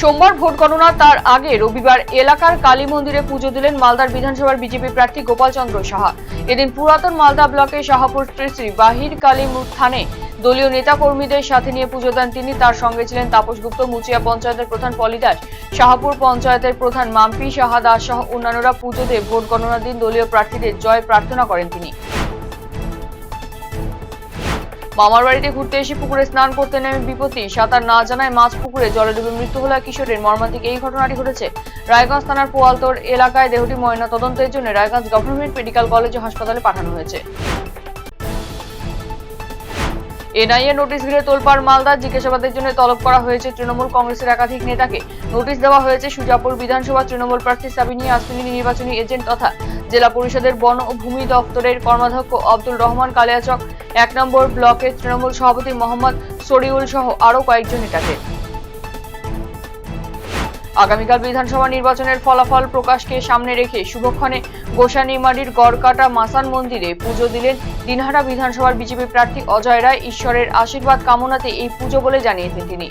সোমবার ভোট গণনা তার আগে রবিবার এলাকার কালী মন্দিরে পুজো দিলেন মালদার বিধানসভার বিজেপি প্রার্থী গোপাল চন্দ্র সাহা। এদিন পুরাতন মালদা ব্লকের শাহপুর শ্রী বাহির কালী থানে দলীয় নেতা কর্মীদের সাথে নিয়ে পুজো দেন তিনি। তার সঙ্গে ছিলেন তাপস গুপ্ত, মুচিয়া পঞ্চায়েতের প্রধান পলি দাস, শাহপুর পঞ্চায়েতের প্রধান মাম্পি সাহা দাস সহ অন্যান্যরা পুজো দিয়ে ভোট গণনার দিন দলীয় প্রার্থীদের জয় প্রার্থনা করেন তিনি। মামার বাড়িতে ঘুরতে এসে পুকুরে স্নান করতে নেমে বিপত্তি, সাঁতার না জানায় মাছ পুকুরে জলে ডুবে মৃত্যু হলো এক কিশোরের। মর্মান্তিক এই ঘটনাটি ঘটেছে রায়গঞ্জ থানার পোয়ালতোড় এলাকায়। দেহটি ময়না তদন্তের জন্য রায়গঞ্জ গভর্নমেন্ট মেডিকেল কলেজ ও হাসপাতালে পাঠানো হয়েছে। এনআইএ নোটিশ ঘিরে তোলপাড় মালদা। জিজ্ঞাসাবাদের জন্য তলব করা হয়েছে তৃণমূল কংগ্রেসের একাধিক নেতাকে। নোটিশ দেওয়া হয়েছে সুজাপুর বিধানসভা তৃণমূল প্রার্থী সাবিনী আসমিনী, নির্বাচনী এজেন্ট তথা জেলা পরিষদের বন ও ভূমি দপ্তরের কর্মাধ্যক্ষ আব্দুল রহমান, কালিয়াচক ১ নম্বর ব্লকের তৃণমূল সভাপতি মোহাম্মদ শরিউল সহ আরও কয়েকজন নেতাকে। আগামীকাল বিধানসভা নির্বাচনের ফলাফল প্রকাশকে সামনে রেখে শুভক্ষণে গোসানিমারির গড়কাটা মাসান মন্দিরে পুজো দিলেন দিনহাটা বিধানসভার বিজেপি প্রার্থী অজয় রায়। ঈশ্বরের আশীর্বাদ কামনাতে এই পুজো বলে জানিয়েছেন তিনি।